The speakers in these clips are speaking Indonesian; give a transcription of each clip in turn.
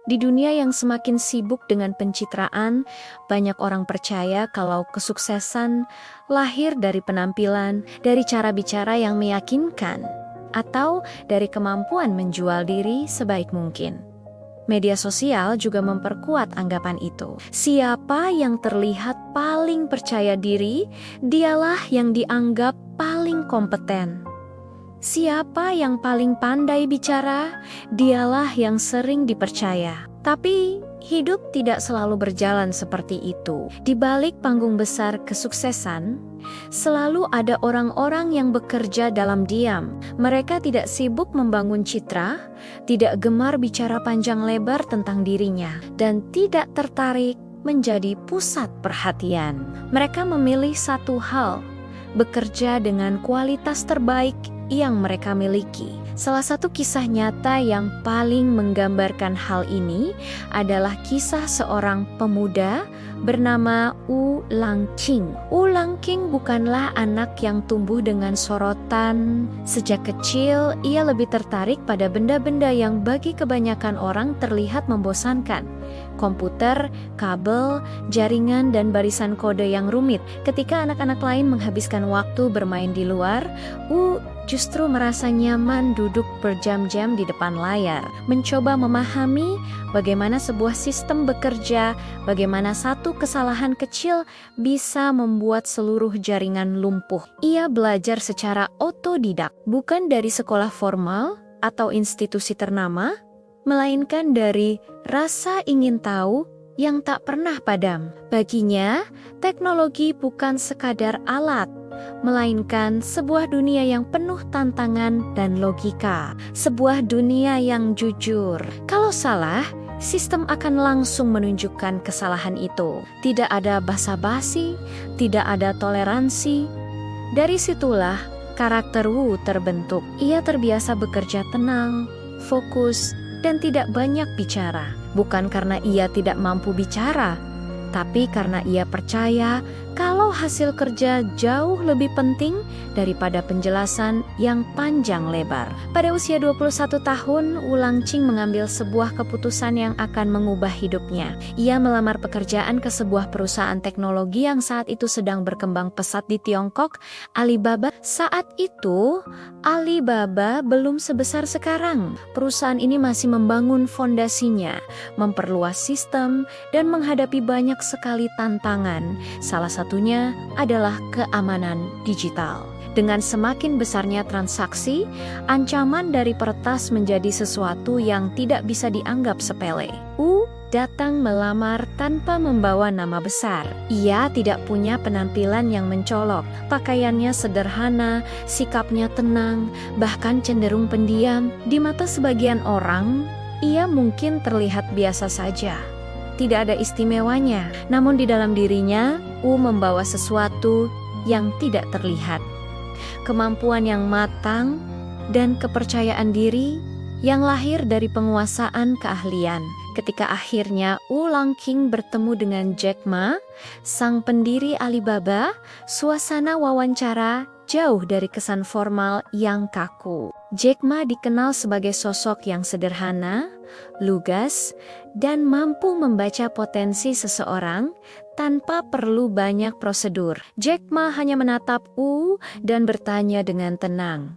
Di dunia yang semakin sibuk dengan pencitraan, banyak orang percaya kalau kesuksesan lahir dari penampilan, dari cara bicara yang meyakinkan, atau dari kemampuan menjual diri sebaik mungkin. Media sosial juga memperkuat anggapan itu. Siapa yang terlihat paling percaya diri, dialah yang dianggap paling kompeten. Siapa yang paling pandai bicara, dialah yang sering dipercaya. Tapi hidup tidak selalu berjalan seperti itu. Di balik panggung besar kesuksesan, selalu ada orang-orang yang bekerja dalam diam. Mereka tidak sibuk membangun citra, tidak gemar bicara panjang lebar tentang dirinya, dan tidak tertarik menjadi pusat perhatian. Mereka memilih satu hal: bekerja dengan kualitas terbaik yang mereka miliki. Salah satu kisah nyata yang paling menggambarkan hal ini adalah kisah seorang pemuda bernama Wu Langqing. Wu Langqing bukanlah anak yang tumbuh dengan sorotan. Sejak kecil, ia lebih tertarik pada benda-benda yang bagi kebanyakan orang terlihat membosankan. Komputer, kabel, jaringan, dan barisan kode yang rumit. Ketika anak-anak lain menghabiskan waktu bermain di luar, Wu justru merasa nyaman duduk berjam-jam di depan layar, mencoba memahami bagaimana sebuah sistem bekerja, bagaimana satu kesalahan kecil bisa membuat seluruh jaringan lumpuh. Ia belajar secara otodidak, bukan dari sekolah formal atau institusi ternama, melainkan dari rasa ingin tahu yang tak pernah padam. Baginya, teknologi bukan sekadar alat, melainkan sebuah dunia yang penuh tantangan dan logika. Sebuah dunia yang jujur. Kalau salah, sistem akan langsung menunjukkan kesalahan itu. Tidak ada basa-basi, tidak ada toleransi. Dari situlah karakter Wu terbentuk. Ia terbiasa bekerja tenang, fokus, dan tidak banyak bicara. Bukan karena ia tidak mampu bicara, tapi karena ia percaya kalau hasil kerja jauh lebih penting daripada penjelasan yang panjang lebar. Pada usia 21 tahun, Wu Langqing mengambil sebuah keputusan yang akan mengubah hidupnya. Ia melamar pekerjaan ke sebuah perusahaan teknologi yang saat itu sedang berkembang pesat di Tiongkok, Alibaba. Saat itu, Alibaba belum sebesar sekarang. Perusahaan ini masih membangun fondasinya, memperluas sistem, dan menghadapi banyak sekali tantangan. Salah satunya adalah keamanan digital. Dengan semakin besarnya transaksi, ancaman dari peretas menjadi sesuatu yang tidak bisa dianggap sepele. Wu datang melamar tanpa membawa nama besar. Ia tidak punya penampilan yang mencolok. Pakaiannya sederhana, sikapnya tenang, bahkan cenderung pendiam. Di mata sebagian orang, ia mungkin terlihat biasa saja. Tidak ada istimewanya, namun di dalam dirinya, Wu membawa sesuatu yang tidak terlihat. Kemampuan yang matang dan kepercayaan diri yang lahir dari penguasaan keahlian. Ketika akhirnya Wu Langqing bertemu dengan Jack Ma, sang pendiri Alibaba, suasana wawancara jauh dari kesan formal yang kaku. Jack Ma dikenal sebagai sosok yang sederhana, lugas, dan mampu membaca potensi seseorang tanpa perlu banyak prosedur. Jack Ma hanya menatap Wu dan bertanya dengan tenang,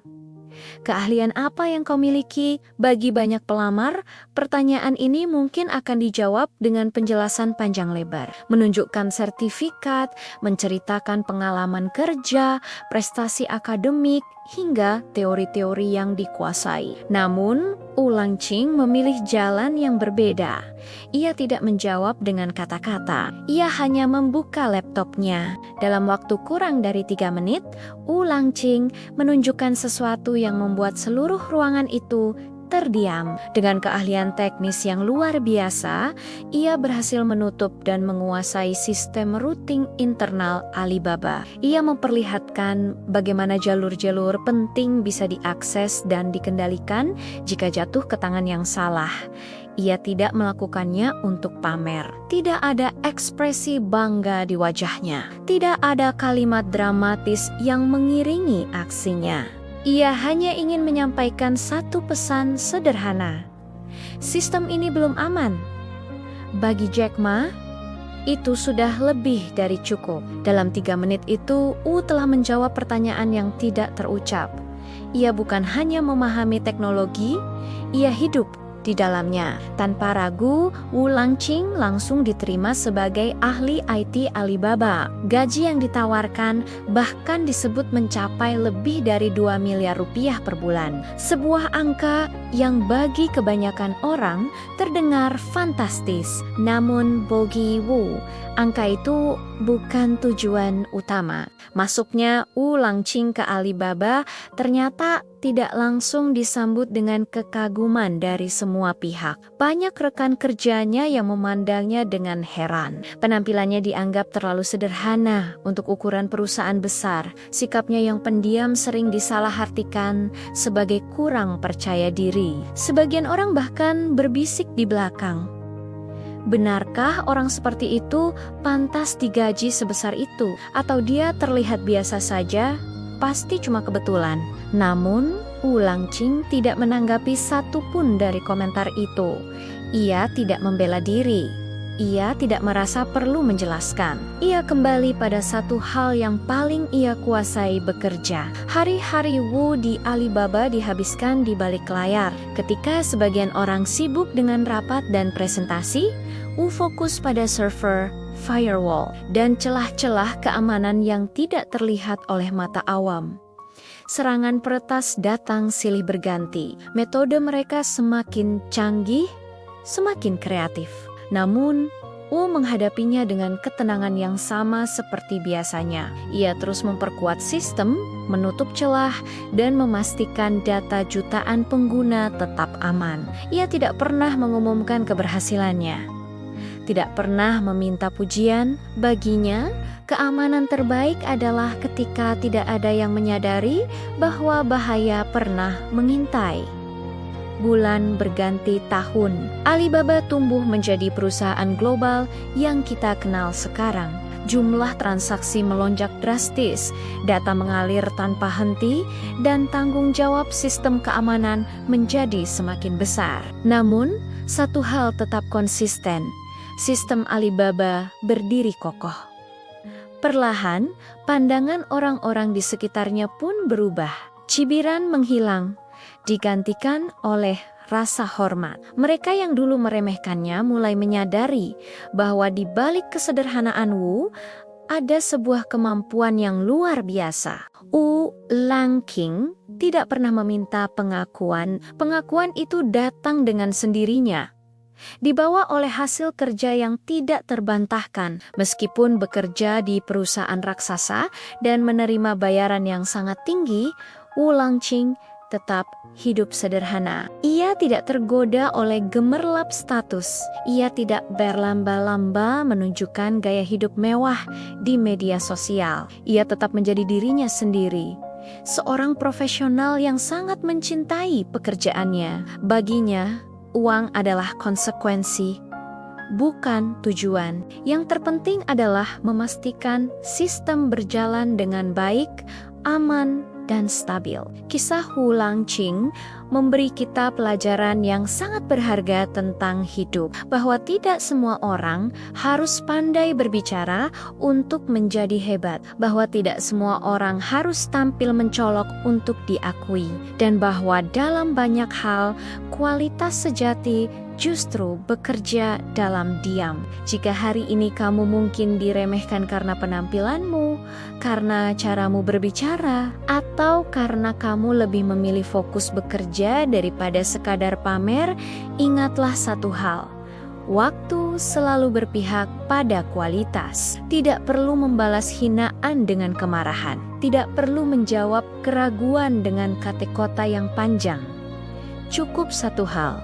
"Keahlian apa yang kau miliki?" Bagi banyak pelamar, pertanyaan ini mungkin akan dijawab dengan penjelasan panjang lebar, menunjukkan sertifikat, menceritakan pengalaman kerja, prestasi akademik, hingga teori-teori yang dikuasai. Namun, Wu Langqing memilih jalan yang berbeda. Ia tidak menjawab dengan kata-kata. Ia hanya membuka laptopnya. Dalam waktu kurang dari 3 menit, Wu Langqing menunjukkan sesuatu yang membuat seluruh ruangan itu terdiam. Dengan keahlian teknis yang luar biasa, ia berhasil menutup dan menguasai sistem routing internal Alibaba. Ia memperlihatkan bagaimana jalur-jalur penting bisa diakses dan dikendalikan jika jatuh ke tangan yang salah. Ia tidak melakukannya untuk pamer. Tidak ada ekspresi bangga di wajahnya. Tidak ada kalimat dramatis yang mengiringi aksinya. Ia hanya ingin menyampaikan satu pesan sederhana. Sistem ini belum aman. Bagi Jack Ma, itu sudah lebih dari cukup. Dalam 3 menit itu, Wu telah menjawab pertanyaan yang tidak terucap. Ia bukan hanya memahami teknologi, ia hidup di dalamnya. Tanpa ragu, Wu Langqing langsung diterima sebagai ahli IT Alibaba. Gaji yang ditawarkan bahkan disebut mencapai lebih dari 2 miliar rupiah per bulan. Sebuah angka yang bagi kebanyakan orang terdengar fantastis. Namun bagi Wu, angka itu bukan tujuan utama. Masuknya Wu Langqing ke Alibaba ternyata tidak langsung disambut dengan kekaguman dari semua pihak. Banyak rekan kerjanya yang memandangnya dengan heran. Penampilannya dianggap terlalu sederhana untuk ukuran perusahaan besar. Sikapnya yang pendiam sering disalahartikan sebagai kurang percaya diri. Sebagian orang bahkan berbisik di belakang. Benarkah orang seperti itu pantas digaji sebesar itu? Atau dia terlihat biasa saja? Pasti cuma kebetulan. Namun, Wu Langqing tidak menanggapi satu pun dari komentar itu. Ia tidak membela diri. Ia tidak merasa perlu menjelaskan. Ia kembali pada satu hal yang paling ia kuasai, bekerja. Hari-hari Wu di Alibaba dihabiskan di balik layar. Ketika sebagian orang sibuk dengan rapat dan presentasi, Wu fokus pada server, firewall, dan celah-celah keamanan yang tidak terlihat oleh mata awam. Serangan peretas datang silih berganti. Metode mereka semakin canggih, semakin kreatif. Namun, Wu menghadapinya dengan ketenangan yang sama seperti biasanya. Ia terus memperkuat sistem, menutup celah, dan memastikan data jutaan pengguna tetap aman. Ia tidak pernah mengumumkan keberhasilannya. Tidak pernah meminta pujian. Baginya, keamanan terbaik adalah ketika tidak ada yang menyadari bahwa bahaya pernah mengintai. Bulan berganti tahun, Alibaba tumbuh menjadi perusahaan global yang kita kenal sekarang. Jumlah transaksi melonjak drastis, data mengalir tanpa henti, dan tanggung jawab sistem keamanan menjadi semakin besar. Namun, satu hal tetap konsisten. Sistem Alibaba berdiri kokoh. Perlahan, pandangan orang-orang di sekitarnya pun berubah. Cibiran menghilang, digantikan oleh rasa hormat. Mereka yang dulu meremehkannya mulai menyadari bahwa di balik kesederhanaan Wu, ada sebuah kemampuan yang luar biasa. Wu Langqing tidak pernah meminta pengakuan. Pengakuan itu datang dengan sendirinya. Dibawa oleh hasil kerja yang tidak terbantahkan, meskipun bekerja di perusahaan raksasa dan menerima bayaran yang sangat tinggi, Wu Langqing tetap hidup sederhana. Ia tidak tergoda oleh gemerlap status. Ia tidak berlamba-lamba menunjukkan gaya hidup mewah di media sosial. Ia tetap menjadi dirinya sendiri. Seorang profesional yang sangat mencintai pekerjaannya. Baginya, uang adalah konsekuensi, bukan tujuan. Yang terpenting adalah memastikan sistem berjalan dengan baik, aman, dan stabil. Kisah Wu Langqing memberi kita pelajaran yang sangat berharga tentang hidup, bahwa tidak semua orang harus pandai berbicara untuk menjadi hebat, bahwa tidak semua orang harus tampil mencolok untuk diakui, dan bahwa dalam banyak hal, kualitas sejati justru bekerja dalam diam. Jika hari ini kamu mungkin diremehkan karena penampilanmu, karena caramu berbicara, atau karena kamu lebih memilih fokus bekerja daripada sekadar pamer, ingatlah satu hal. Waktu selalu berpihak pada kualitas. Tidak perlu membalas hinaan dengan kemarahan. Tidak perlu menjawab keraguan dengan kata-kata yang panjang. Cukup satu hal.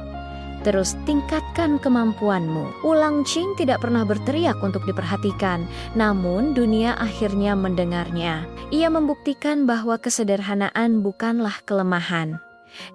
Terus tingkatkan kemampuanmu. Wu Langqing tidak pernah berteriak untuk diperhatikan, namun dunia akhirnya mendengarnya. Ia membuktikan bahwa kesederhanaan bukanlah kelemahan.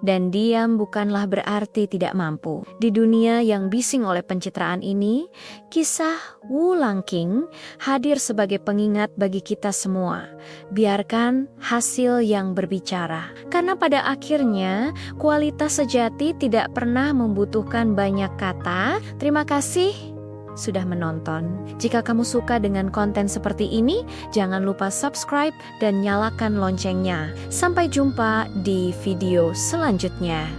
Dan diam bukanlah berarti tidak mampu. Di dunia yang bising oleh pencitraan ini, kisah Wu Langking hadir sebagai pengingat bagi kita semua. Biarkan hasil yang berbicara. Karena pada akhirnya, kualitas sejati tidak pernah membutuhkan banyak kata. Terima kasih sudah menonton. Jika kamu suka dengan konten seperti ini, jangan lupa subscribe dan nyalakan loncengnya. Sampai jumpa di video selanjutnya.